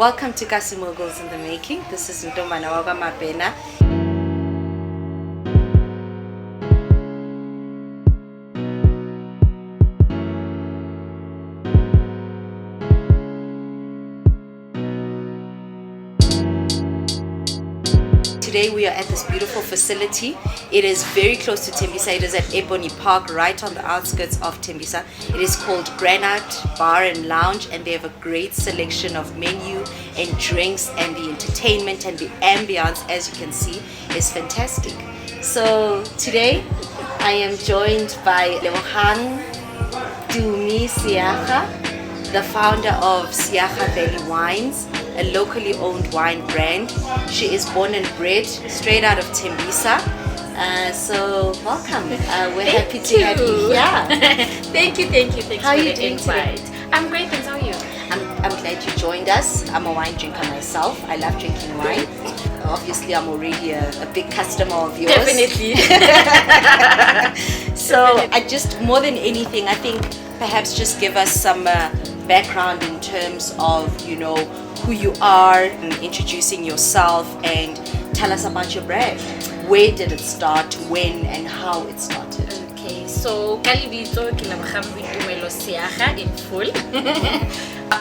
Welcome to Kasimogo's in the Making. This is Ntombana Mabena. Today we are at this beautiful facility. It is very close to Tembisa. It is at Ebony Park, right on the outskirts of Tembisa. It is called Granite Bar and Lounge, and they have a great selection of menu and drinks, and the entertainment and the ambience, as you can see, is fantastic. So today I am joined by Lebogang Tumi Seaga, the founder of Seaga Valley Wines, a locally owned wine brand. She is born and bred straight out of Tembisa. So welcome. We're happy to have you here. Thank you How for are you the doing invite. today? I'm great, thanks. How are you? I'm glad you joined us. I'm a wine drinker myself. I love drinking wine. Obviously, I'm already a big customer of yours. Definitely. So I just, more than anything, I think perhaps just give us some background in terms of, who you are, and introducing yourself, and tell us about your brand. Where did it start, when, and how it started? Okay, so Kalibito Lebogang Tumi Seaga in full,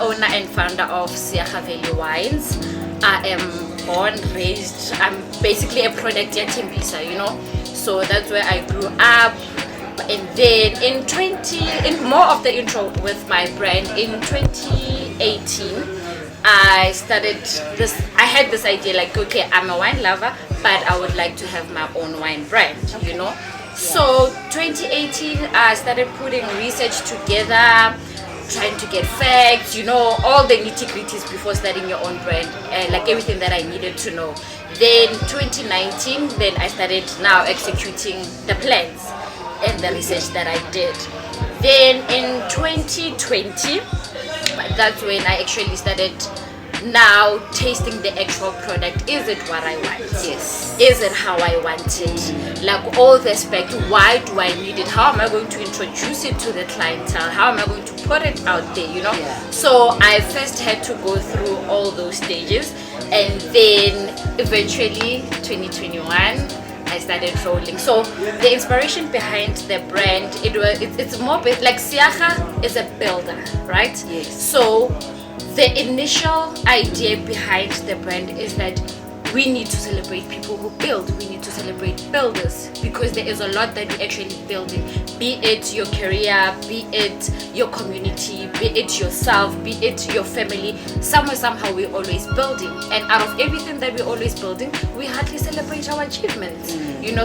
owner and founder of Seaga Valley Wines. I am born, raised, I'm basically a product at Tembisa, so that's where I grew up. And then in more of the intro with my brand, in 2018 I started this. I had this idea like, okay, I'm a wine lover, but I would like to have my own wine brand, So 2018 I started putting research together, trying to get facts, all the nitty-gritties before starting your own brand, and like everything that I needed to know. Then 2019, then I started now executing the plans and the research that I did. Then in 2020, that's when I actually started now tasting the actual product. Is it what I want? Yes. Is it how I want it? Like all the aspect, why do I need it? How am I going to introduce it to the clientele? How am I going to put it out there, Yeah. So I first had to go through all those stages, and then eventually 2021 I started rolling. So the inspiration behind the brand, it's more like Seaga is a builder, right? Yes. So the initial idea behind the brand is that we need to celebrate people who build. We need to celebrate builders, because there is a lot that we're actually building. Be it your career, be it your community, be it yourself, be it your family. Somehow we're always building. And out of everything that we're always building, we hardly celebrate our achievements.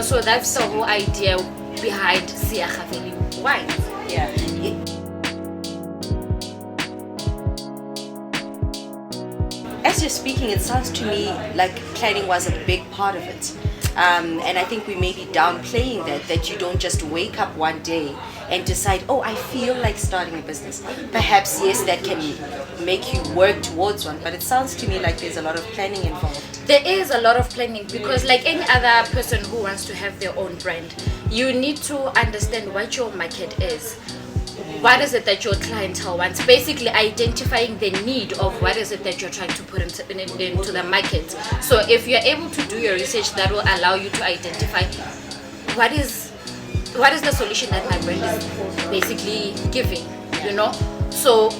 So that's the whole idea behind Seaga Valley Wines. Yeah. As you're speaking, it sounds to me like planning was a big part of it. And I think we may be downplaying that you don't just wake up one day and decide, oh, I feel like starting a business. Perhaps, yes, that can make you work towards one, but it sounds to me like there's a lot of planning involved. There is a lot of planning, because like any other person who wants to have their own brand, you need to understand what your market is. What is it that your clientele wants? Basically identifying the need of what is it that you're trying to put into the market. So if you're able to do your research, that will allow you to identify what is the solution that my brand is basically giving, So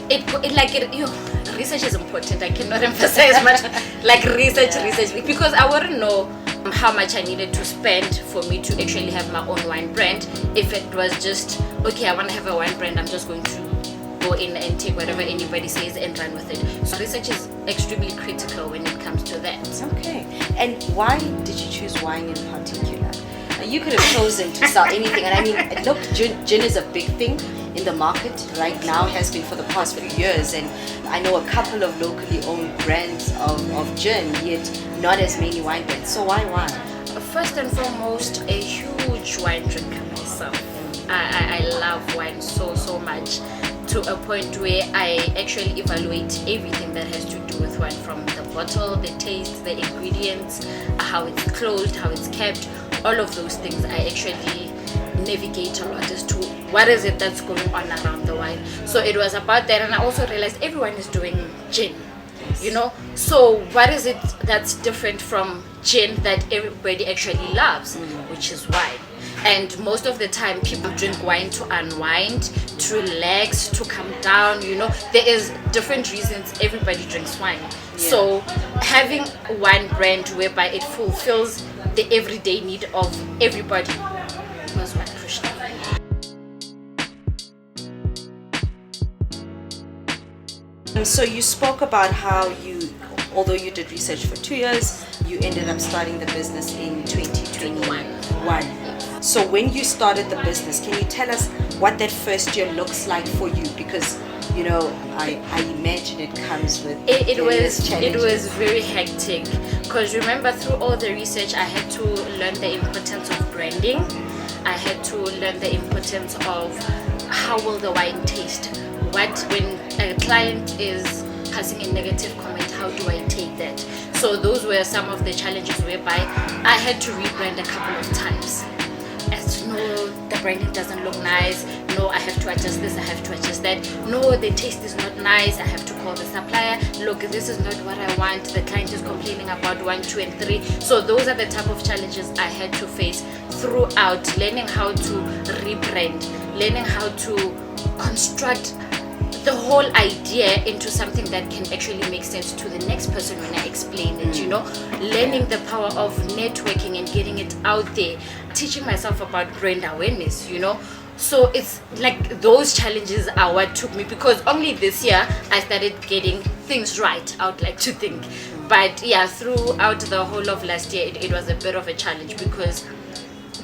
research is important. I cannot emphasize much like research, because I wouldn't know how much I needed to spend for me to actually have my own wine brand. If it was just, okay, I want to have a wine brand, I'm just going to go in and take whatever anybody says and run with it. So research is extremely critical when it comes to that. Okay. And why did you choose wine in particular? You could have chosen to sell anything. And I mean, look, gin is a big thing in the market right now, has been for the past few years. And I know a couple of locally owned brands of gin, yet not as many wine brands. So why wine? First and foremost, a huge wine drinker myself. I love wine so much, to a point where I actually evaluate everything that has to do with wine, from the bottle, the taste, the ingredients, how it's closed, how it's kept, all of those things. I actually navigate a lot as to what is it that's going on around the wine. So it was about that, and I also realized everyone is doing gin. Yes. You know, so what is it that's different from gin that everybody actually loves, which is wine? And most of the time people drink wine to unwind, to relax, to come down, you know. There is different reasons everybody drinks wine. So having one brand whereby it fulfills the everyday need of everybody was what pushed me. So you spoke about how you, although you did research for 2 years, you ended up starting the business in 2021. So when you started the business, can you tell us what that first year looks like for you? Because, you know, I imagine it comes with it challenges. was very hectic, because remember, through all the research I had to learn the importance of branding. I had to learn the importance of how will the wine taste. What when a client is passing a negative comment, how do I take that? So those were some of the challenges whereby I had to rebrand a couple of times. As to no, the branding doesn't look nice. No, I have to adjust this, I have to adjust that. No, the taste is not nice, I have to call the supplier. Look, this is not what I want. The client is complaining about 1, 2, and 3. So those are the type of challenges I had to face throughout learning how to rebrand, learning how to construct the whole idea into something that can actually make sense to the next person when I explain it, you know, learning the power of networking and getting it out there, teaching myself about brand awareness, you know. So it's like those challenges are what took me, because only this year I started getting things right, I would like to think. But yeah, throughout the whole of last year, it was a bit of a challenge, because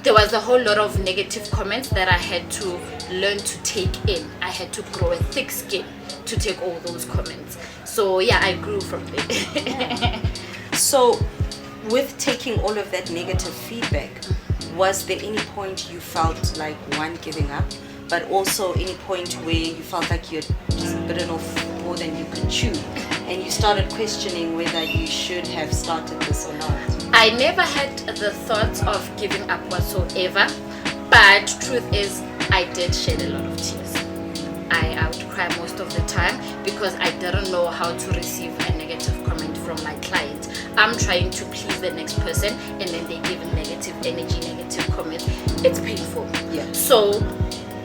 there was a whole lot of negative comments that I had to learn to take in. I had to grow a thick skin to take all those comments. So yeah, I grew from there. So with taking all of that negative feedback, was there any point you felt like, one, giving up, but also any point where you felt like you'd just bitten off more than you could chew, and you started questioning whether you should have started this or not? I never had the thought of giving up whatsoever, but truth is I did shed a lot of tears. I would cry most of the time because I didn't know how to receive a negative comment from my client. I'm trying to please the next person, and then they give negative energy, negative comment. It's painful. Yeah. So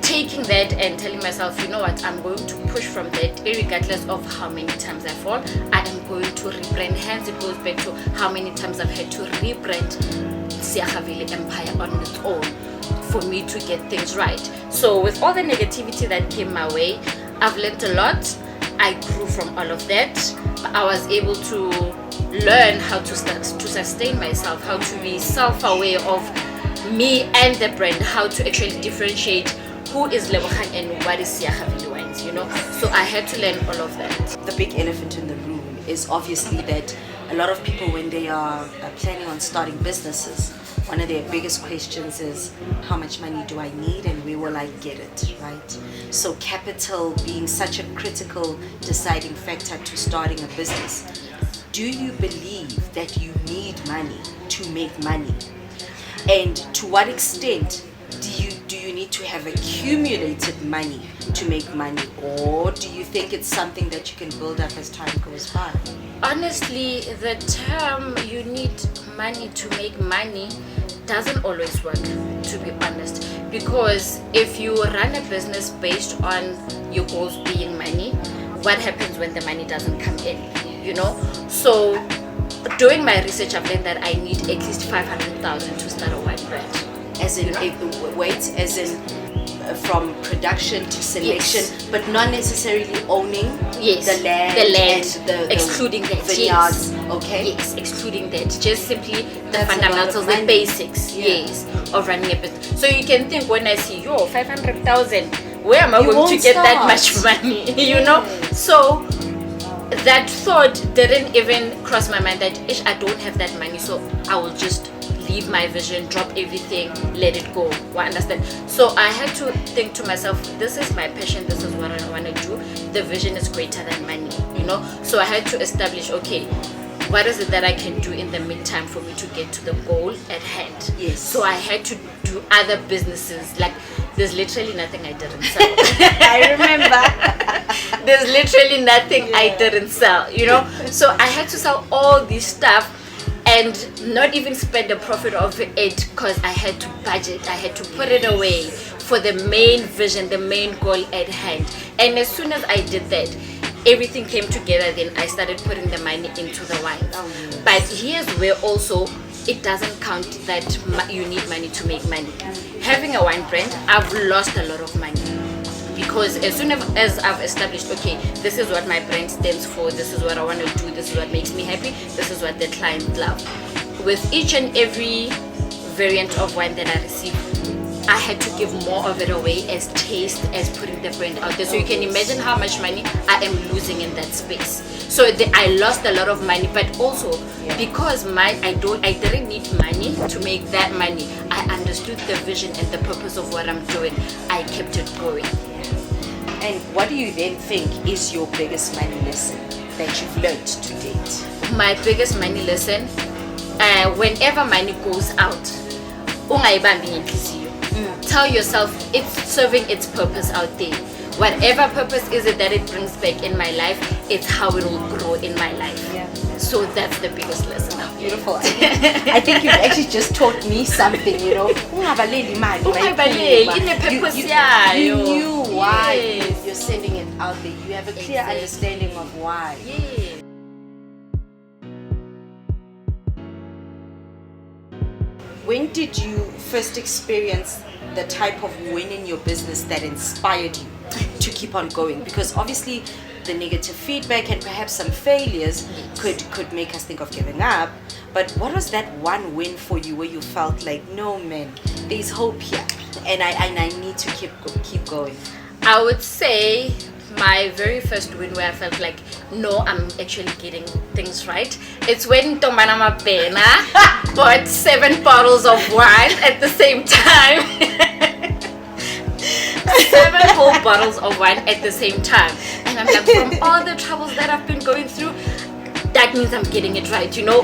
taking that and telling myself, you know what, I'm going to push from that, regardless of how many times I fall. I am going to rebrand. Hence it goes back to how many times I've had to rebrand Sgcobile Empire on its own for me to get things right. So with all the negativity that came my way, I've learned a lot. I grew from all of that. I was able to learn how to sustain myself, how to be self-aware of me and the brand, how to actually differentiate who is Lebogang and what is Sgcobile wines, you know. So I had to learn all of that. The big elephant in the room is obviously that a lot of people, when they are planning on starting businesses, one of their biggest questions is, how much money do I need and where will I get it, right? So capital being such a critical deciding factor to starting a business. Do you believe that you need money to make money? And to what extent do you need to have accumulated money to make money, or do you think it's something that you can build up as time goes by? Honestly, the term you need money to make money doesn't always work, to be honest, because if you run a business based on your goals being money, what happens when the money doesn't come in, you know? So doing my research, I've learned that I need at least 500,000 to start a wine brand. As in, as in from production to selection, yes, but not necessarily owning yes, the land and the excluding that, vineyards, yes. Okay? Yes, excluding that. Just simply the That's fundamentals, the basics, yes, of running a business. So you can think, when I see, 500,000, where am I going to get that much money? You know? So that thought didn't even cross my mind that I don't have that money, so I will just leave my vision, drop everything, let it go. Understand? So I had to think to myself, this is my passion, this is what I want to do. The vision is greater than money, you know. So I had to establish, okay, what is it that I can do in the meantime for me to get to the goal at hand? Yes. So I had to do other businesses. Like, there's literally nothing I didn't sell. I remember. There's literally nothing I didn't sell, you know. So I had to sell all this stuff and not even spend the profit of it because I had to budget. I had to put it away for the main vision, the main goal at hand. And as soon as I did that, everything came together. Then I started putting the money into the wine. But here's where also it doesn't count that you need money to make money. Having a wine brand, I've lost a lot of money because as soon as I've established, okay, this is what my brand stands for, this is what I want to do, this is what makes me happy, this is what the client love. With each and every variant of wine that I receive, I had to give more of it away as taste, as putting the brand out there. So you can imagine how much money I am losing in that space. So I lost a lot of money, but also because I didn't need money to make that money. I understood the vision and the purpose of what I'm doing. I kept it going. And what do you then think is your biggest money lesson that you've learned to date? My biggest money lesson, whenever money goes out, ungayibambi ngenhliziyo. Tell yourself it's serving its purpose out there. Whatever purpose is it that it brings back in my life, it's how it will grow in my life. So that's the biggest lesson. Beautiful. I think you've actually just taught me something, you know. You knew why you're sending it out there. You have a clear understanding of why. Yeah. When did you first experience the type of win in your business that inspired you to keep on going? Because obviously the negative feedback and perhaps some failures could make us think of giving up. But what was that one win for you where you felt like, no man, there's hope here and I need to keep going? I would say my very first win where I felt like, no, I'm actually getting things right. It's when Tomana Mapena bought 7 bottles of wine at the same time. 7 whole bottles of wine at the same time. And I'm like, from all the troubles that I've been going through, that means I'm getting it right. You know,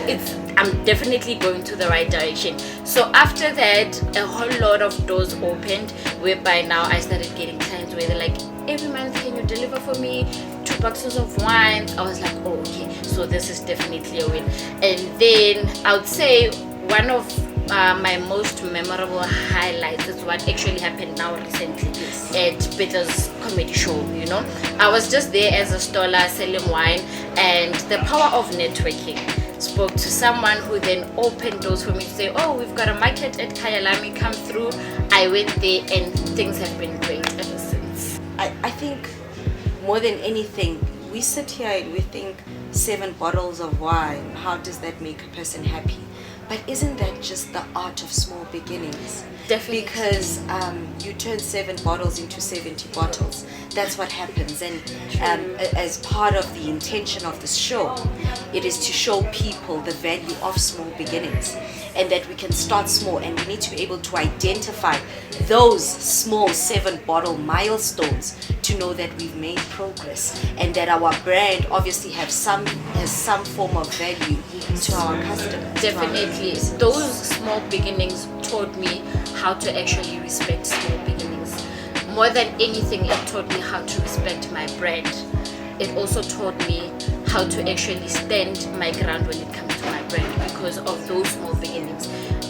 I'm definitely going to the right direction. So after that, a whole lot of doors opened, whereby now I started getting clients where they're like, every month can you deliver for me 2 boxes of wine? I was like, oh, okay, so this is definitely a win. And then I would say one of my most memorable highlights is what actually happened now recently at Peter's comedy show. You know, I was just there as a staller selling wine, and the power of networking spoke to someone who then opened doors for me to say, oh, we've got a market at Kyalami, come through. I went there and things have been great ever since. I think more than anything, we sit here and we think 7 bottles of wine, how does that make a person happy? But isn't that just the art of small beginnings? Definitely. Because you turn 7 bottles into 70 bottles. That's what happens. And as part of the intention of this show, it is to show people the value of small beginnings, and that we can start small, and we need to be able to identify those small 7-bottle milestones to know that we've made progress, and that our brand obviously has some form of value to our customers. Definitely. Those small beginnings taught me how to actually respect small beginnings. More than anything, it taught me how to respect my brand. It also taught me how to actually stand my ground when it comes to my brand because of those small beginnings.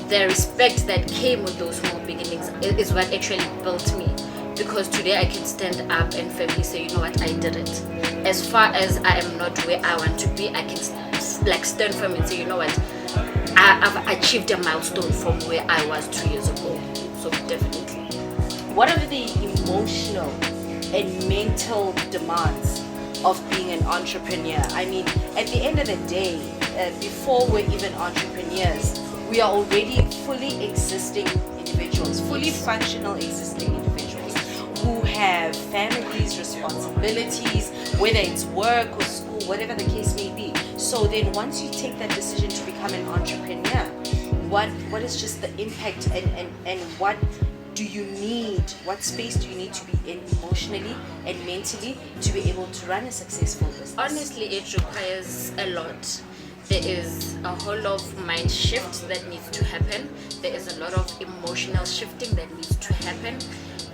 The respect that came with those small beginnings is what actually built me. Because today I can stand up and firmly say, you know what, I did it. As far as I am not where I want to be, I can stand firm and say, you know what, I've achieved a milestone from where I was 2 years ago. So definitely. What are the emotional and mental demands of being an entrepreneur? I mean, at the end of the day, before we're even entrepreneurs, we are already fully existing individuals, fully functional existing individuals who have families, responsibilities, whether it's work or school, whatever the case may be. So then once you take that decision to become an entrepreneur, what is just the impact and what do you need, what space do you need to be in emotionally and mentally to be able to run a successful business? Honestly, it requires a lot. There is a whole lot of mind shift that needs to happen. There is a lot of emotional shifting that needs to happen.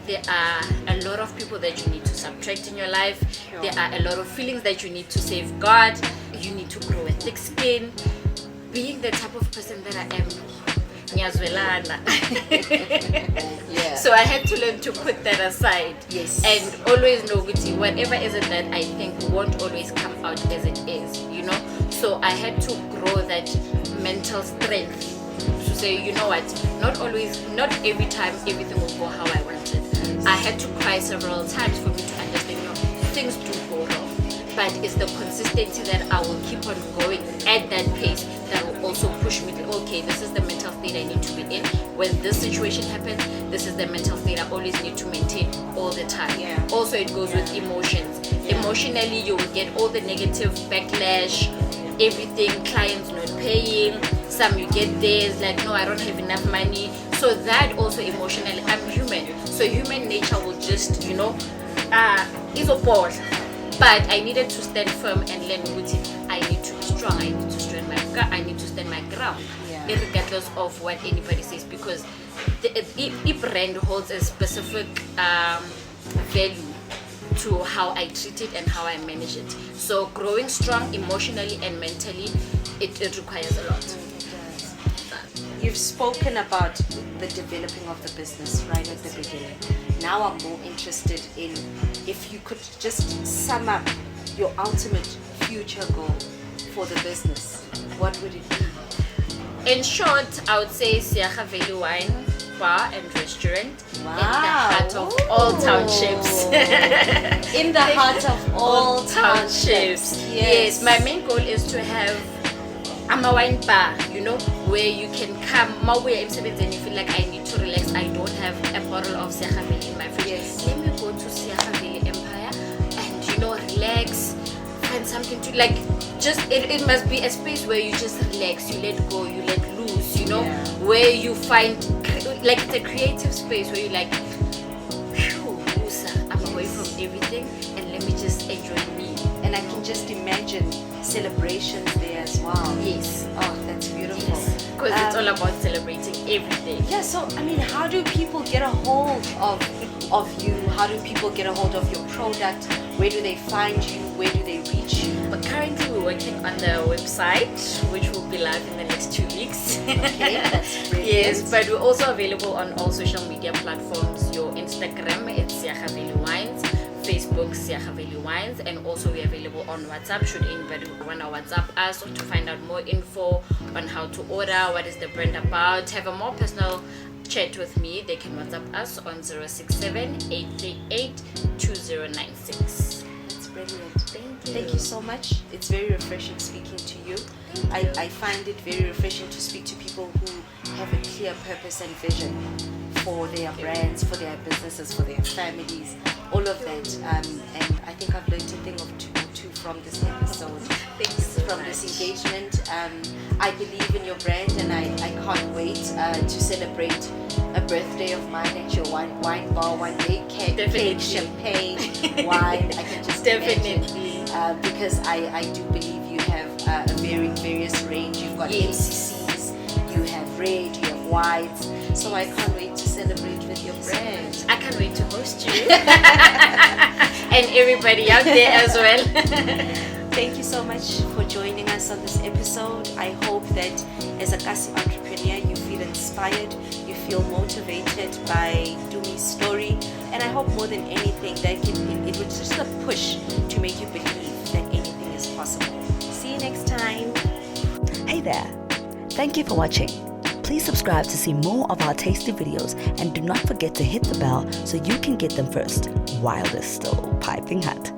there are a lot of people that you need to subtract in your life. Sure. There are a lot of feelings that you need to safeguard. You need to grow a thick skin. Being the type of person that I am, nyazwelana. Yeah. So I had to learn to put that aside. Yes. And always know whatever isn't that I think won't always come out as it is, you know. So I had to grow that mental strength to say, you know what, not every time everything will go how I wanted. I had to cry several times for me to understand, you know, things do go wrong. But it's the consistency that I will keep on going at that pace that will also push me to, okay, this is the mental state I need to be in. When this situation happens, this is the mental state I always need to maintain all the time. Yeah. Also, it goes with emotions. Emotionally, you will get all the negative backlash, everything, clients not paying, some you get this, like, no, I don't have enough money. So that also emotionally, I'm human. So human nature will just, you know, is a pause. But I needed to stand firm and learn I need to be strong, I need to stand my ground, regardless of what anybody says, because the brand holds a specific value to how I treat it and how I manage it. So growing strong emotionally and mentally, it requires a lot. You've spoken about the developing of the business right at the beginning. Now I'm more interested in if you could just sum up your ultimate future goal for the business. What would it be? In short, I would say Sgcobile Wine Bar and Restaurant Wow. in the heart of all townships. In the heart of all townships. Yes, my main goal is to have a wine bar, you know, where you can come, and you feel like I need to relax. I don't have a bottle of Sgcobile in my fridge. Yes. Let me go to Sgcobile Empire and, you know, relax, find something to like. Just it must be a space where you just relax, you let go, you let loose, you know, where you find like it's a creative space where you like, phew, I'm away from everything and let me just enjoy me. And I can just imagine celebrations there as well. Yes. Oh, that's beautiful. Because it's all about celebrating everything. Yeah, so I mean, how do people get a hold of you? How do people get a hold of your product? Where do they find you? Where do they reach you? But currently we're working on the website, which will be live in the next 2 weeks. Okay, that's brilliant. Yes, but we're also available on all social media platforms. Your Instagram, it's Sgcobile Wines. Facebook, Sgcobile Wines, and also we're available on WhatsApp. Should anybody want to WhatsApp us or to find out more info on how to order, what is the brand about, have a more personal chat with me, they can WhatsApp us on 067-838-2096. That's brilliant. Thank you so much. It's very refreshing speaking to you. I find it very refreshing to speak to people who have a clear purpose and vision for their brands, for their businesses, for their families, all of that. And I think I've learned a thing or two from this episode. From this engagement. I believe in your brand, and I can't wait to celebrate a birthday of mine at your wine bar one day. Cake, champagne, wine. I can just imagine. Because I do believe you have a very various range. You've got MCCs, you have red, you have whites. So I can't wait to celebrate with your brand. I can't wait to host you. And everybody out there as well. Thank you so much for joining us on this episode. I hope that as a Kasi entrepreneur, you feel inspired, you feel motivated by Tumi's story, and I hope more than anything that it was just a push to make you believe that anything is possible. See you next time. Hey there. Thank you for watching. Please subscribe to see more of our tasty videos, and do not forget to hit the bell so you can get them first while they're still piping hot.